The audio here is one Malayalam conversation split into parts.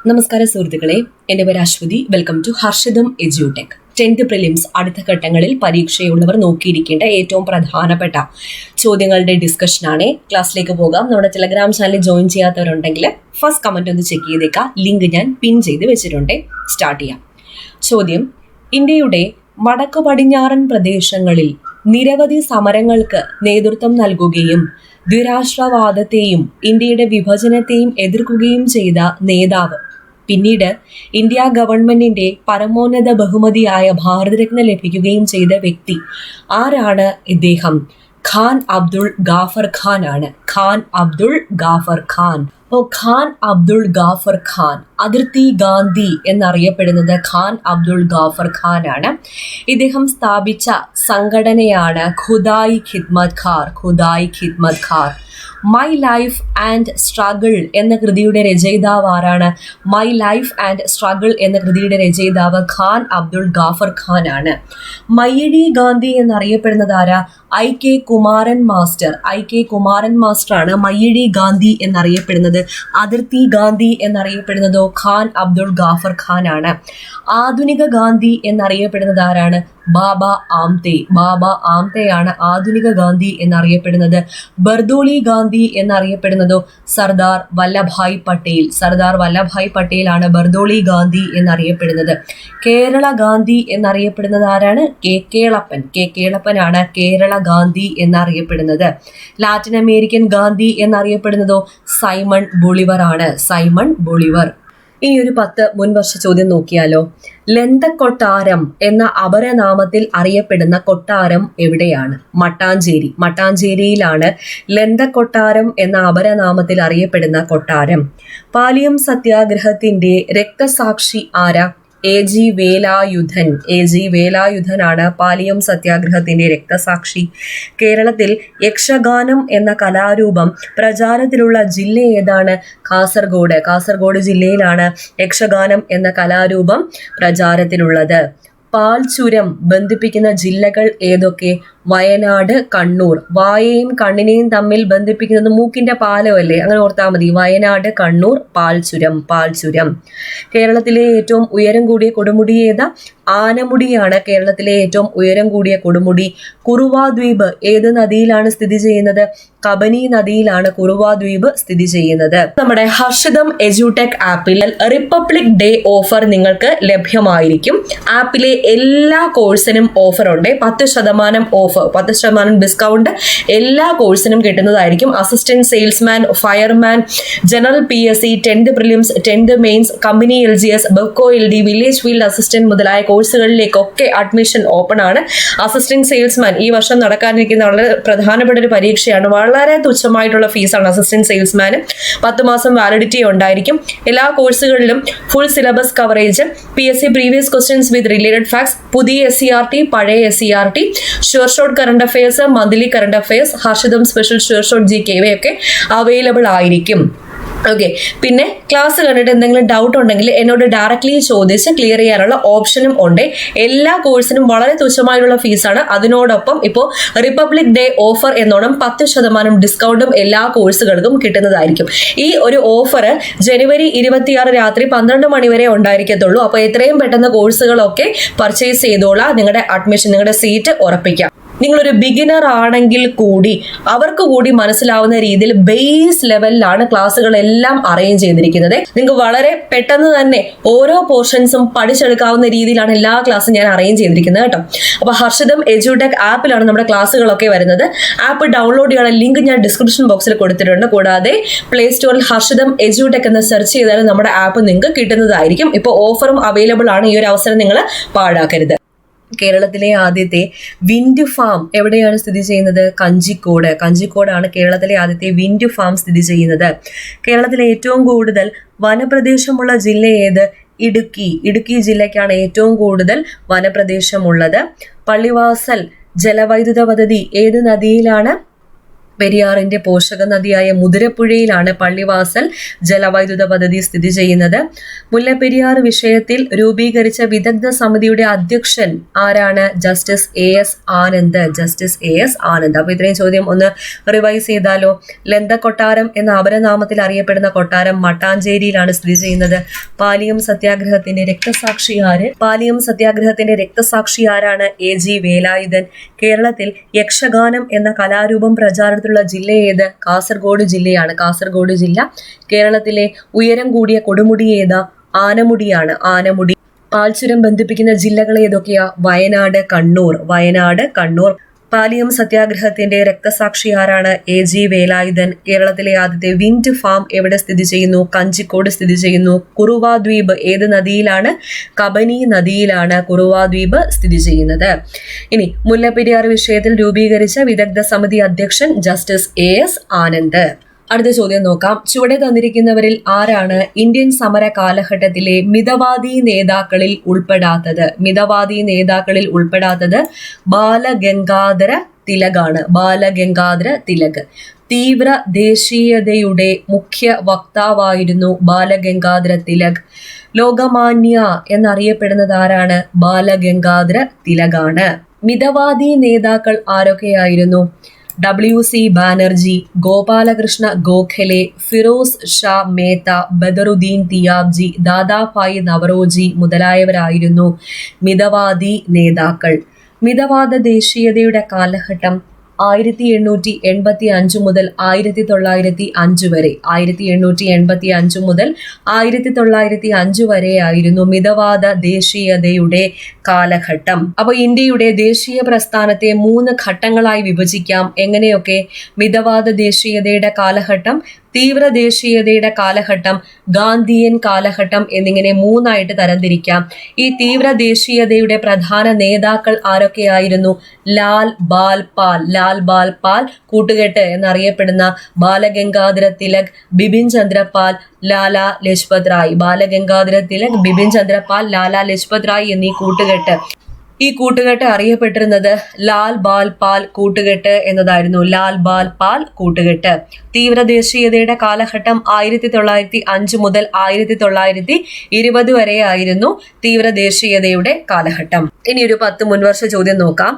നമസ്കാരം സുഹൃത്തുക്കളെ, എൻ്റെ പേര് അശ്വതി. വെൽക്കം ടു ഹർഷിതം എജ്യൂടെക്. 10th പ്രിലിംസ് അടുത്ത ഘട്ടങ്ങളിൽ പരീക്ഷയുള്ളവർ നോക്കിയിരിക്കേണ്ട ഏറ്റവും പ്രധാനപ്പെട്ട ചോദ്യങ്ങളുടെ ഡിസ്കഷനാണ്. ക്ലാസ്സിലേക്ക് പോകാം. നമ്മുടെ ടെലഗ്രാം ചാനൽ ജോയിൻ ചെയ്യാത്തവരുണ്ടെങ്കിൽ ഫസ്റ്റ് കമൻറ്റ് ഒന്ന് ചെക്ക് ചെയ്തേക്കാം. ലിങ്ക് ഞാൻ പിൻ ചെയ്ത് വെച്ചിട്ടുണ്ട്. സ്റ്റാർട്ട് ചെയ്യാം. ചോദ്യം: ഇന്ത്യയുടെ വടക്കു പടിഞ്ഞാറൻ പ്രദേശങ്ങളിൽ നിരവധി സമരങ്ങൾക്ക് നേതൃത്വം നൽകുകയും ദ്വിരാഷ്ട്രവാദത്തെയും ഇന്ത്യയുടെ വിഭജനത്തെയും എതിർക്കുകയും ചെയ്ത നേതാവ്, പിന്നീട് ഇന്ത്യ ഗവൺമെന്റിന്റെ പരമോന്നത ബഹുമതിയായ ഭാരതരത്ന ലഭിക്കുകയും ചെയ്ത വ്യക്തി ആരാണ്? ഇദ്ദേഹം ഖാൻ അബ്ദുൾ ഗാഫർ ഖാൻ ആണ്. ഖാൻ അബ്ദുൾ ഗാഫർ ഖാൻ. ഖാൻ അബ്ദുൾ ഗാഫർ ഖാൻ, അതിർത്തി ഗാന്ധി എന്നറിയപ്പെടുന്നത് ഖാൻ അബ്ദുൾ ഗാഫർ ഖാൻ ആണ്. ഇദ്ദേഹം സ്ഥാപിച്ച സംഘടനയാണ് Khudai Khidmatgar. Khudai Khidmatgar. My life and struggle എന്ന കൃതിയുടെ രചയിതാവ് ആരാണ്? മൈ ലൈഫ് ആൻഡ് സ്ട്രഗിൾ എന്ന കൃതിയുടെ രചയിതാവ് ഖാൻ അബ്ദുൾ ഗാഫർ ഖാൻ ആണ്. മയ്യഴി ഗാന്ധി എന്നറിയപ്പെടുന്നത് ആരാ? I K Kumaran master. I K Kumaran master ആണ് മയ്യഴി ഗാന്ധി എന്നറിയപ്പെടുന്നത്. അതിർത്തി ഗാന്ധി എന്നറിയപ്പെടുന്നതോ ഖാൻ അബ്ദുൾ ഗാഫർ ഖാൻ ആണ്. ആധുനിക ഗാന്ധി എന്നറിയപ്പെടുന്നത് ആരാണ്? ബാബ ആംതെ. ബാബ ആംതെയാണ് ആധുനിക ഗാന്ധി എന്നറിയപ്പെടുന്നത്. ബർദോളി ഗാന്ധി എന്നറിയപ്പെടുന്നതോ സർദാർ വല്ലഭായ് പട്ടേൽ. സർദാർ വല്ലഭായ് പട്ടേൽ ആണ് ബർദോളി ഗാന്ധി എന്നറിയപ്പെടുന്നത്. കേരള ഗാന്ധി എന്നറിയപ്പെടുന്നത് ആരാണ്? കെ കേളപ്പൻ. കെ കേളപ്പനാണ് കേരള ഗാന്ധി എന്നറിയപ്പെടുന്നത്. ലാറ്റിൻ അമേരിക്കൻ ഗാന്ധി എന്നറിയപ്പെടുന്നതോ സൈമൺ ബൊളിവർ ആണ്. Simon Bolivar. ഇനി ഒരു 10 മുൻവർഷ ചോദ്യം നോക്കിയാലോ. ലന്തക്കൊട്ടാരം എന്ന അപരനാമത്തിൽ അറിയപ്പെടുന്ന കൊട്ടാരം എവിടെയാണ്? മട്ടാഞ്ചേരി. മട്ടാഞ്ചേരിയിലാണ് ലന്തക്കൊട്ടാരം എന്ന അപരനാമത്തിൽ അറിയപ്പെടുന്ന കൊട്ടാരം. പാലിയം സത്യാഗ്രഹത്തിന്റെ രക്തസാക്ഷി ആരാ? A G Velayudhan. A G വേലായുധനാണ് പാലിയം സത്യാഗ്രഹത്തിന്റെ രക്തസാക്ഷി. കേരളത്തിൽ യക്ഷഗാനം എന്ന കലാരൂപം പ്രചാരത്തിലുള്ള ജില്ല ഏതാണ്? കാസർഗോഡ്. കാസർഗോഡ് ജില്ലയിലാണ് യക്ഷഗാനം എന്ന കലാരൂപം പ്രചാരത്തിലുള്ളത്. പാൽ ചുരം ബന്ധിപ്പിക്കുന്ന ജില്ലകൾ ഏതൊക്കെ? വയനാട്, കണ്ണൂർ. വായയും കണ്ണിനെയും തമ്മിൽ ബന്ധിപ്പിക്കുന്നത് മൂക്കിന്റെ പാലമല്ലേ, അങ്ങനെ ഓർത്താൽ മതി. വയനാട്, കണ്ണൂർ, പാൽ ചുരം. പാൽ ചുരം. കേരളത്തിലെ ഏറ്റവും ഉയരം കൂടിയ കൊടുമുടി ഏതാ? ആനമുടിയാണ് കേരളത്തിലെ ഏറ്റവും ഉയരം കൂടിയ കൊടുമുടി. കുറുവാ ദ്വീപ് ഏത് നദിയിലാണ് സ്ഥിതി ചെയ്യുന്നത്? കബനി നദിയിലാണ് കുറുവാ ദ്വീപ് സ്ഥിതി ചെയ്യുന്നത്. നമ്മുടെ ഹർഷിതം എജ്യൂടെക് ആപ്പിൽ റിപ്പബ്ലിക് ഡേ ഓഫർ നിങ്ങൾക്ക് ലഭ്യമായിരിക്കും. ആപ്പിലെ എല്ലാ കോഴ്സിനും ഓഫർ ഉണ്ട്. 10% ഓഫർ, 10% ഡിസ്കൗണ്ട് എല്ലാ കോഴ്സിനും കിട്ടുന്നതായിരിക്കും. Assistant salesman, fireman, general PSC, 10th prelims, 10th mains, company LGS, Bevco LD, village field assistant മുതലായ കോഴ്സുകളിലേക്കൊക്കെ അഡ്മിഷൻ ഓപ്പൺ ആണ്. അസിസ്റ്റന്റ് സെയിൽസ്മാൻ ഈ വർഷം നടക്കാനിരിക്കുന്ന വളരെ പ്രധാനപ്പെട്ട ഒരു പരീക്ഷയാണ്. വളരെ തുച്ഛമായിട്ടുള്ള ഫീസാണ് അസിസ്റ്റന്റ് സെയിൽസ്മാന്. 10 മാസം വാലിഡിറ്റി ഉണ്ടായിരിക്കും. എല്ലാ കോഴ്സുകളിലും full syllabus coverage, PSC previous questions with related facts, പുതിയ SCRT, പഴയ SCRT, sure shot current affairs, monthly current affairs, Harshitham special sure shot GK ഇവയൊക്കെ അവൈലബിൾ ആയിരിക്കും. ഓക്കെ. പിന്നെ ക്ലാസ് കണ്ടിട്ട് എന്തെങ്കിലും ഡൗട്ട് ഉണ്ടെങ്കിൽ എന്നോട് ഡയറക്റ്റ്ലി ചോദിച്ച് ക്ലിയർ ചെയ്യാനുള്ള ഓപ്ഷനും ഉണ്ട്. എല്ലാ കോഴ്സിനും വളരെ തുച്ഛമായിട്ടുള്ള ഫീസാണ്. അതിനോടൊപ്പം ഇപ്പോൾ റിപ്പബ്ലിക് ഡേ ഓഫർ എന്നോണം 10% ഡിസ്കൗണ്ടും എല്ലാ കോഴ്സുകൾക്കും കിട്ടുന്നതായിരിക്കും. ഈ ഒരു ഓഫർ ജനുവരി 26 രാത്രി 12 മണി വരെ ഉണ്ടായിരിക്കത്തുള്ളൂ. അപ്പോൾ എത്രയും പെട്ടെന്ന് കോഴ്സുകളൊക്കെ പർച്ചേസ് ചെയ്തോളാം. നിങ്ങളുടെ അഡ്മിഷൻ, നിങ്ങളുടെ സീറ്റ് ഉറപ്പിക്കാം. നിങ്ങളൊരു ബിഗിനർ ആണെങ്കിൽ കൂടി അവർക്ക് കൂടി മനസ്സിലാവുന്ന രീതിയിൽ ബേസ് ലെവലിലാണ് ക്ലാസ്സുകളെല്ലാം അറേഞ്ച് ചെയ്തിരിക്കുന്നത്. നിങ്ങൾക്ക് വളരെ പെട്ടെന്ന് തന്നെ ഓരോ പോർഷൻസും പഠിച്ചെടുക്കാവുന്ന രീതിയിലാണ് എല്ലാ ക്ലാസ്സും ഞാൻ അറേഞ്ച് ചെയ്തിരിക്കുന്നത് കേട്ടോ. അപ്പോൾ ഹർഷിതം എജ്യൂടെക് ആപ്പിലാണ് നമ്മുടെ ക്ലാസ്സുകളൊക്കെ വരുന്നത്. ആപ്പ് ഡൗൺലോഡ് ചെയ്യാനുള്ള ലിങ്ക് ഞാൻ ഡിസ്ക്രിപ്ഷൻ ബോക്സിൽ കൊടുത്തിട്ടുണ്ട്. കൂടാതെ പ്ലേ സ്റ്റോറിൽ ഹർഷിതം എജ്യൂടെക് എന്ന് സെർച്ച് ചെയ്താൽ നമ്മുടെ ആപ്പ് നിങ്ങൾക്ക് കിട്ടുന്നതായിരിക്കും. ഇപ്പോൾ ഓഫറും അവൈലബിൾ ആണ്. ഈ ഒരു അവസരം നിങ്ങൾ പാഴാക്കരുത്. കേരളത്തിലെ ആദ്യത്തെ വിൻഡ് ഫാം എവിടെയാണ് സ്ഥിതി ചെയ്യുന്നത്? കഞ്ചിക്കോട്. കഞ്ചിക്കോടാണ് കേരളത്തിലെ ആദ്യത്തെ വിൻഡ് ഫാം സ്ഥിതി ചെയ്യുന്നത്. കേരളത്തിലെ ഏറ്റവും കൂടുതൽ വനപ്രദേശമുള്ള ജില്ല ഏത്? ഇടുക്കി. ഇടുക്കി ജില്ലയ്ക്കാണ് ഏറ്റവും കൂടുതൽ വനപ്രദേശമുള്ളത്. പള്ളിവാസൽ ജലവൈദ്യുത പദ്ധതി ഏത് നദിയിലാണ്? പെരിയാറിന്റെ പോഷക നദിയായ മുതിരപ്പുഴയിലാണ് പള്ളിവാസൽ ജലവൈദ്യുത പദ്ധതി സ്ഥിതി ചെയ്യുന്നത്. മുല്ലപ്പെരിയാർ വിഷയത്തിൽ രൂപീകരിച്ച വിദഗ്ധ സമിതിയുടെ അധ്യക്ഷൻ ആരാണ്? Justice AS Anand. Justice AS Anand. അപ്പൊ ഇത്രയും ചോദ്യം ഒന്ന് റിവൈസ് ചെയ്താലോ. ലന്ത കൊട്ടാരം എന്ന അപരനാമത്തിൽ അറിയപ്പെടുന്ന കൊട്ടാരം മട്ടാഞ്ചേരിയിലാണ് സ്ഥിതി ചെയ്യുന്നത്. പാലിയം സത്യാഗ്രഹത്തിന്റെ രക്തസാക്ഷി ആര്? പാലിയം സത്യാഗ്രഹത്തിന്റെ രക്തസാക്ഷി ആരാണ്? AG വേലായുധൻ. കേരളത്തിൽ യക്ഷഗാനം എന്ന കലാരൂപം പ്രചാരണത്തിലുള്ള ജില്ല ഏത്? കാസർഗോഡ് ജില്ലയാണ്. കാസർഗോഡ് ജില്ല. കേരളത്തിലെ ഉയരം കൂടിയ കൊടുമുടി ഏതാ? ആനമുടിയാണ്. ആനമുടി. പാൽച്ചുരം ബന്ധിപ്പിക്കുന്ന ജില്ലകൾ ഏതൊക്കെയാ? വയനാട്, കണ്ണൂർ. വയനാട്, കണ്ണൂർ. പാലിയം സത്യാഗ്രഹത്തിന്റെ രക്തസാക്ഷി ആരാണ്? AG വേലായുധൻ. കേരളത്തിലെ ആദ്യത്തെ വിൻഡ് ഫാം എവിടെ സ്ഥിതി ചെയ്യുന്നു? കഞ്ചിക്കോട് സ്ഥിതി ചെയ്യുന്നു. കുറുവ ദ്വീപ് ഏത് നദിയിലാണ്? കബനി നദിയിലാണ് കുറുവ ദ്വീപ് സ്ഥിതി ചെയ്യുന്നത്. ഇനി മുല്ലപ്പെരിയാർ വിഷയത്തിൽ രൂപീകരിച്ച വിദഗ്ധ സമിതി അധ്യക്ഷൻ ജസ്റ്റിസ് AS ആനന്ദ്. അടുത്ത ചോദ്യം നോക്കാം. ചുവടെ തന്നിരിക്കുന്നവരിൽ ആരാണ് ഇന്ത്യൻ സമര കാലഘട്ടത്തിലെ മിതവാദി നേതാക്കളിൽ ഉൾപ്പെടാത്തത്? മിതവാദി നേതാക്കളിൽ ഉൾപ്പെടാത്തത് ബാലഗംഗാധര തിലകാണ്. ബാലഗംഗാധര തിലക്. തീവ്ര ദേശീയതയുടെ മുഖ്യ വക്താവായിരുന്നു ബാലഗംഗാധര തിലക്. ലോകമാന്യ എന്നറിയപ്പെടുന്നത് ആരാണ്? ബാലഗംഗാധര തിലകാണ്. മിതവാദി നേതാക്കൾ ആരൊക്കെയായിരുന്നു? WC ബാനർജി, ഗോപാലകൃഷ്ണ ഗോഖലെ, ഫിറോസ് ഷാ മേത്ത, ബദറുദ്ദീൻ തിയാബ്ജി, ദാദാഭായ് നവറോജി മുതലായവരായിരുന്നു മിതവാദി നേതാക്കൾ. മിതവാദ ദേശീയതയുടെ കാലഘട്ടം 1885 മുതൽ 1905 വരെ. 1885 മുതൽ 1905 വരെയായിരുന്നു മിതവാദ ദേശീയതയുടെ കാലഘട്ടം. അപ്പൊ ഇന്ത്യയുടെ ദേശീയ പ്രസ്ഥാനത്തെ 3 ഘട്ടങ്ങളായി വിഭജിക്കാം. എങ്ങനെയൊക്കെ? മിതവാദ ദേശീയതയുടെ കാലഘട്ടം, തീവ്ര ദേശീയതയുടെ കാലഘട്ടം, ഗാന്ധിയൻ കാലഘട്ടം എന്നിങ്ങനെ 3ആയിട്ട് തരംതിരിക്കാം. ഈ തീവ്ര ദേശീയതയുടെ പ്രധാന നേതാക്കൾ ആരൊക്കെയായിരുന്നു? ലാൽ ബാൽ പാൽ. ലാൽ ബാൽ പാൽ കൂട്ടുകെട്ട് എന്നറിയപ്പെടുന്ന ബാലഗംഗാധര തിലക്, ബിപിൻ ചന്ദ്രപാൽ, ലാലാ ലജ്പത് റായ്. ബാലഗംഗാധര തിലക്, ബിപിൻ ചന്ദ്രപാൽ, ലാലാ ലജ്പത് റായ് എന്നീ കൂട്ടുകെട്ട്. ഈ കൂട്ടുകെട്ട് അറിയപ്പെട്ടിരുന്നത് ലാൽ ബാൽ പാൽ കൂട്ടുകെട്ട് എന്നതായിരുന്നു. ലാൽ ബാൽ പാൽ കൂട്ടുകെട്ട്. തീവ്ര ദേശീയതയുടെ കാലഘട്ടം 1905 മുതൽ 1920 വരെ ആയിരുന്നു തീവ്ര ദേശീയതയുടെ കാലഘട്ടം. ഇനി ഒരു 10 മുൻവർഷ ചോദ്യം നോക്കാം.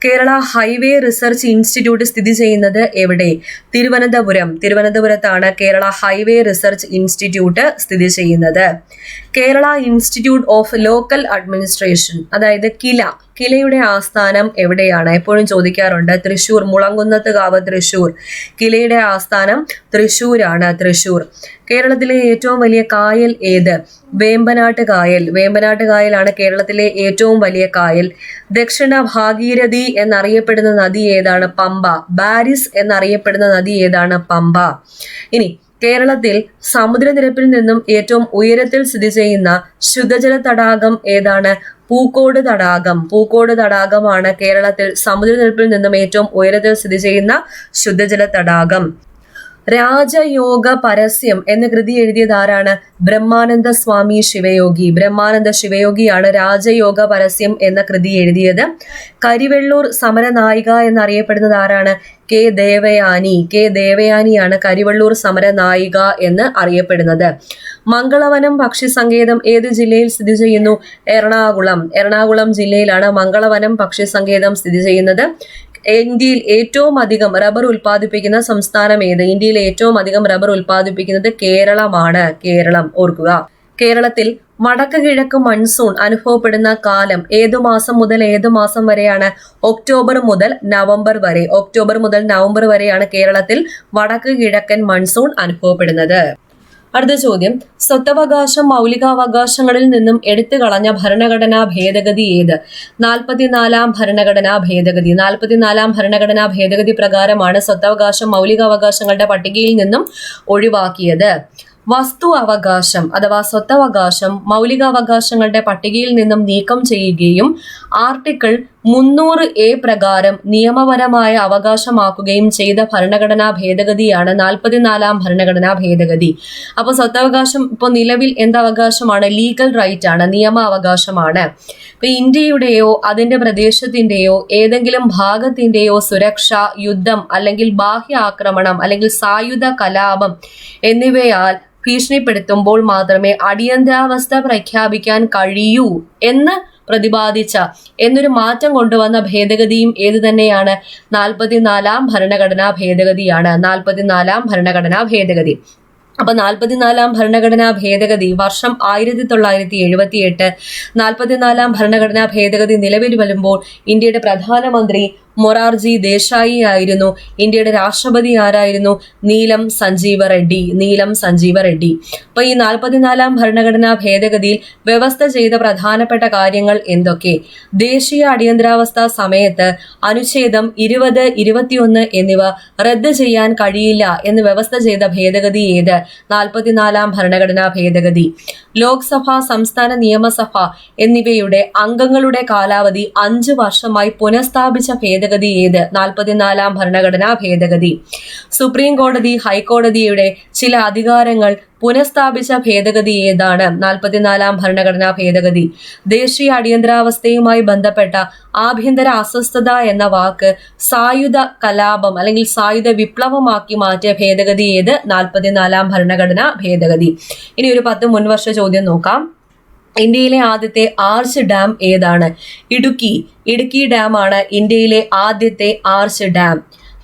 കേരള ഹൈവേ റിസർച്ച് ഇൻസ്റ്റിറ്റ്യൂട്ട് സ്ഥിതി ചെയ്യുന്നത് എവിടെ? തിരുവനന്തപുരം. തിരുവനന്തപുരത്താണ് കേരള ഹൈവേ റിസർച്ച് ഇൻസ്റ്റിറ്റ്യൂട്ട് സ്ഥിതി ചെയ്യുന്നത്. Kerala institute of local administration, അതായത് കിലയുടെ ആസ്ഥാനം എവിടെയാണ്? എപ്പോഴും ചോദിക്കാറുണ്ട്. തൃശൂർ. മുളങ്കുന്നത്തുകാവ്, തൃശൂർ. കിലയുടെ ആസ്ഥാനം തൃശൂരാണ്. തൃശൂർ. കേരളത്തിലെ ഏറ്റവും വലിയ കായൽ ഏത്? വേമ്പനാട്ട് കായൽ. വേമ്പനാട്ട് കായലാണ് കേരളത്തിലെ ഏറ്റവും വലിയ കായൽ. ദക്ഷിണ ഭാഗീരഥി എന്നറിയപ്പെടുന്ന നദി ഏതാണ്? പമ്പ. ബാരിസ് എന്നറിയപ്പെടുന്ന നദി ഏതാണ്? പമ്പ. ഇനി കേരളത്തിൽ സമുദ്രനിരപ്പിൽ നിന്നും ഏറ്റവും ഉയരത്തിൽ സ്ഥിതി ചെയ്യുന്ന ശുദ്ധജല തടാകം ഏതാണ്? പൂക്കോട് തടാകം. പൂക്കോട് തടാകമാണ് കേരളത്തിൽ സമുദ്രനിരപ്പിൽ നിന്നും ഏറ്റവും ഉയരത്തിൽ സ്ഥിതി ചെയ്യുന്ന ശുദ്ധജല തടാകം. രാജയോഗ പരസ്യം എന്ന കൃതി എഴുതിയത് ആരാണ്? ബ്രഹ്മാനന്ദ സ്വാമി ശിവയോഗി. ബ്രഹ്മാനന്ദ ശിവയോഗിയാണ് രാജയോഗ പരസ്യം എന്ന കൃതി എഴുതിയത്. കരിവെള്ളൂർ സമരനായിക എന്നറിയപ്പെടുന്നത് ആരാണ്? കെ ദേവയാനി. കെ ദേവയാനിയാണ് കരിവെള്ളൂർ സമരനായിക എന്ന് അറിയപ്പെടുന്നത്. മംഗളവനം പക്ഷി സങ്കേതം ഏത് ജില്ലയിൽ സ്ഥിതി ചെയ്യുന്നു? എറണാകുളം. എറണാകുളം ജില്ലയിലാണ് മംഗളവനം പക്ഷി സങ്കേതം സ്ഥിതി ചെയ്യുന്നത്. ഇന്ത്യയിൽ ഏറ്റവും അധികം റബ്ബർ ഉൽപ്പാദിപ്പിക്കുന്ന സംസ്ഥാനം ഏത്? ഇന്ത്യയിൽ ഏറ്റവും അധികം റബ്ബർ ഉൽപ്പാദിപ്പിക്കുന്നത് കേരളമാണ്. കേരളം. ഓർക്കുക. കേരളത്തിൽ വടക്ക് കിഴക്ക് മൺസൂൺ അനുഭവപ്പെടുന്ന കാലം ഏതു മാസം മുതൽ ഏതു മാസം വരെയാണ്? ഒക്ടോബർ മുതൽ നവംബർ വരെ. ഒക്ടോബർ മുതൽ നവംബർ വരെയാണ് കേരളത്തിൽ വടക്ക് കിഴക്കൻ മൺസൂൺ അനുഭവപ്പെടുന്നത്. അടുത്ത ചോദ്യം. സ്വത്തവകാശം മൗലികാവകാശങ്ങളിൽ നിന്നും എടുത്തു കളഞ്ഞ ഭരണഘടനാ ഭേദഗതി ഏത്? 44-ാം ഭരണഘടനാ ഭേദഗതി. 44-ാം ഭരണഘടനാ ഭേദഗതി പ്രകാരമാണ് സ്വത്തവകാശം മൗലികാവകാശങ്ങളുടെ പട്ടികയിൽ നിന്നും ഒഴിവാക്കിയത്. വസ്തു അവകാശം അഥവാ സ്വത്തവകാശം മൗലികാവകാശങ്ങളുടെ പട്ടികയിൽ നിന്നും നീക്കം ചെയ്യുകയും ആർട്ടിക്കിൾ 300A പ്രകാരം നിയമപരമായ അവകാശമാക്കുകയും ചെയ്ത ഭരണഘടനാ ഭേദഗതിയാണ് 44ാം ഭരണഘടനാ ഭേദഗതി. അപ്പോൾ സ്വത്തവകാശം ഇപ്പോൾ നിലവിൽ എന്തവകാശമാണ്? ലീഗൽ റൈറ്റ് ആണ്, നിയമ അവകാശമാണ്. ഇപ്പൊ ഇന്ത്യയുടെയോ അതിന്റെ പ്രദേശത്തിന്റെയോ ഏതെങ്കിലും ഭാഗത്തിന്റെയോ സുരക്ഷ, യുദ്ധം അല്ലെങ്കിൽ ബാഹ്യ ആക്രമണം അല്ലെങ്കിൽ സായുധ കലാപം എന്നിവയാൽ ഭീഷണിപ്പെടുത്തുമ്പോൾ മാത്രമേ അടിയന്തരാവസ്ഥ പ്രഖ്യാപിക്കാൻ കഴിയൂ എന്ന് പ്രതിപാദിച്ച എന്നൊരു മാറ്റം കൊണ്ടുവന്ന ഭേദഗതിയും ഏത് തന്നെയാണ്? 44ാം ഭരണഘടനാ ഭേദഗതിയാണ്. 44ാം ഭരണഘടനാ ഭേദഗതി. അപ്പൊ 44ാം ഭരണഘടനാ ഭേദഗതി വർഷം 1978. 44ാം ഭരണഘടനാ ഭേദഗതി നിലവിൽ വരുമ്പോൾ ഇന്ത്യയുടെ പ്രധാനമന്ത്രി മൊറാർജി ദേശായി ആയിരുന്നു. ഇന്ത്യയുടെ രാഷ്ട്രപതി ആരായിരുന്നു? നീലം സഞ്ജീവ റെഡ്ഡി. അപ്പൊ ഈ 44ാം ഭരണഘടനാ ഭേദഗതിയിൽ വ്യവസ്ഥ ചെയ്ത പ്രധാനപ്പെട്ട കാര്യങ്ങൾ എന്തൊക്കെ? ദേശീയ അടിയന്തരാവസ്ഥ സമയത്ത് അനുച്ഛേദം 20, 21 എന്നിവ റദ്ദ് ചെയ്യാൻ കഴിയില്ല എന്ന് വ്യവസ്ഥ ചെയ്ത ഭേദഗതി ഏത്? 44ാം ഭരണഘടനാ ഭേദഗതി. ലോക്സഭ, സംസ്ഥാന നിയമസഭ എന്നിവയുടെ അംഗങ്ങളുടെ കാലാവധി 5 വർഷമായി പുനഃസ്ഥാപിച്ച ഭേദഗതി ഏത്? 44ാം ഭരണഘടനാ ഭേദഗതി. സുപ്രീം കോടതി, ഹൈക്കോടതിയുടെ ചില അധികാരങ്ങൾ പുനഃസ്ഥാപിച്ച ഭേദഗതി ഏതാണ്? 44ാം ഭരണഘടനാ ഭേദഗതി. ദേശീയ അടിയന്തരാവസ്ഥയുമായി ബന്ധപ്പെട്ട ആഭ്യന്തര അസ്വസ്ഥത എന്ന വാക്ക് സായുധ കലാപം അല്ലെങ്കിൽ സായുധ വിപ്ലവമാക്കി മാറ്റിയ ഭേദഗതി ഏത്? 44ാം ഭരണഘടനാ ഭേദഗതി. ഇനി ഒരു 10 മുൻവർഷ ചോദ്യം നോക്കാം. ഇന്ത്യയിലെ ആദ്യത്തെ ആർച്ച് ഡാം ഏതാണ്? ഇടുക്കി ഡാം ആണ് ഇന്ത്യയിലെ ആദ്യത്തെ ആർച്ച് ഡാം.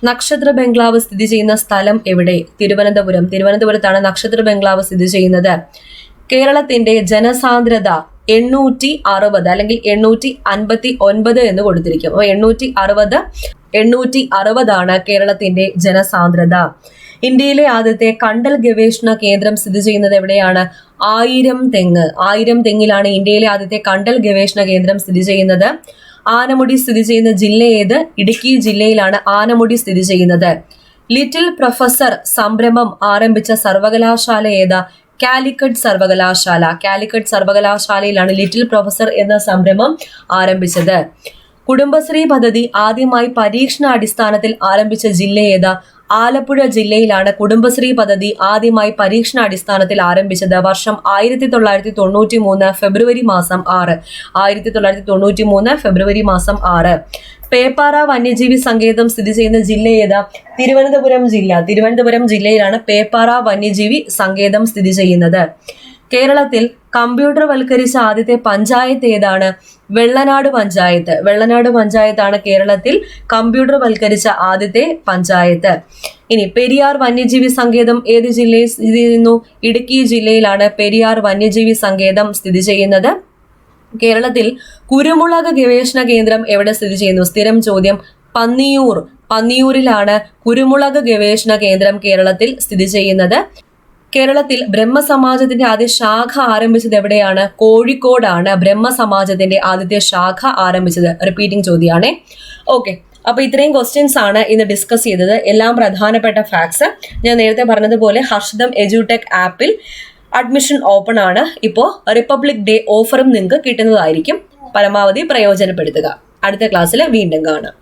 നക്ഷത്ര ബംഗ്ലാവ് സ്ഥിതി ചെയ്യുന്ന സ്ഥലം എവിടെ? തിരുവനന്തപുരത്താണ് നക്ഷത്ര ബംഗ്ലാവ് സ്ഥിതി ചെയ്യുന്നത്. കേരളത്തിന്റെ ജനസാന്ദ്രത 860 അല്ലെങ്കിൽ 859 എന്ന് കൊടുത്തിരിക്കും. അപ്പോൾ 860 ആണ് കേരളത്തിന്റെ ജനസാന്ദ്രത. ഇന്ത്യയിലെ ആദ്യത്തെ കണ്ടൽ ഗവേഷണ കേന്ദ്രം സ്ഥിതി ചെയ്യുന്നത് എവിടെയാണ്? 1000 തെങ്ങിലാണ് ഇന്ത്യയിലെ ആദ്യത്തെ കണ്ടൽ ഗവേഷണ കേന്ദ്രം സ്ഥിതി ചെയ്യുന്നത്. ആനമുടി സ്ഥിതി ചെയ്യുന്ന ജില്ല ഏത്? ഇടുക്കി ജില്ലയിലാണ് ആനമുടി സ്ഥിതി ചെയ്യുന്നത്. ലിറ്റിൽ പ്രൊഫസർ സംരംഭം ആരംഭിച്ച സർവകലാശാല ഏതാ? കാലിക്കറ്റ് സർവകലാശാലയിലാണ് ലിറ്റിൽ പ്രൊഫസർ എന്ന സംരംഭം ആരംഭിച്ചത്. കുടുംബശ്രീ പദ്ധതി ആദ്യമായി പരീക്ഷണാടിസ്ഥാനത്തിൽ ആരംഭിച്ച ജില്ല ഏതാ? ആലപ്പുഴ ജില്ലയിലാണ് കുടുംബശ്രീ പദ്ധതി ആദ്യമായി പരീക്ഷണാടിസ്ഥാനത്തിൽ ആരംഭിച്ചത്. വർഷം 1993 ഫെബ്രുവരി മാസം 6. പേപ്പാറ വന്യജീവി സങ്കേതം സ്ഥിതി ചെയ്യുന്ന ജില്ല ഏതാ? തിരുവനന്തപുരം ജില്ലയിലാണ് പേപ്പാറ വന്യജീവി സങ്കേതം സ്ഥിതി ചെയ്യുന്നത്. കേരളത്തിൽ കമ്പ്യൂട്ടർവൽക്കരിച്ച ആദ്യത്തെ പഞ്ചായത്ത് ഏതാണ്? വെള്ളനാട് പഞ്ചായത്താണ് കേരളത്തിൽ കമ്പ്യൂട്ടർവൽക്കരിച്ച ആദ്യത്തെ പഞ്ചായത്ത്. ഇനി പെരിയാർ വന്യജീവി സങ്കേതം ഏത് ജില്ലയിൽ സ്ഥിതി ചെയ്യുന്നു? ഇടുക്കി ജില്ലയിലാണ് പെരിയാർ വന്യജീവി സങ്കേതം സ്ഥിതി ചെയ്യുന്നത്. കേരളത്തിൽ കുരുമുളക് ഗവേഷണ കേന്ദ്രം എവിടെ സ്ഥിതി ചെയ്യുന്നു? സ്ഥിരം ചോദ്യം. പന്നിയൂരിലാണ് കുരുമുളക് ഗവേഷണ കേന്ദ്രം കേരളത്തിൽ സ്ഥിതി ചെയ്യുന്നത്. കേരളത്തിൽ ബ്രഹ്മസമാജത്തിന്റെ ആദ്യ ശാഖ ആരംഭിച്ചത് എവിടെയാണ്? കോഴിക്കോടാണ് ബ്രഹ്മസമാജത്തിന്റെ ആദ്യത്തെ ശാഖ ആരംഭിച്ചത്. റിപ്പീറ്റിംഗ് ചോദ്യമാണേ. ഓക്കെ, അപ്പൊ ഇത്രയും ക്വസ്റ്റ്യൻസ് ആണ് ഇന്ന് ഡിസ്കസ് ചെയ്തത്. എല്ലാം പ്രധാനപ്പെട്ട ഫാക്ട്സ്. ഞാൻ നേരത്തെ പറഞ്ഞതുപോലെ ഹർഷിതം എഡ്യൂടെക് ആപ്പിൽ അഡ്മിഷൻ ഓപ്പൺ ആണ്. ഇപ്പോൾ റിപ്പബ്ലിക് ഡേ ഓഫറും നിങ്ങൾക്ക് കിട്ടുന്നതായിരിക്കും. പരമാവധി പ്രയോജനപ്പെടുത്തുക. അടുത്ത ക്ലാസ്സിൽ വീണ്ടും കാണാം.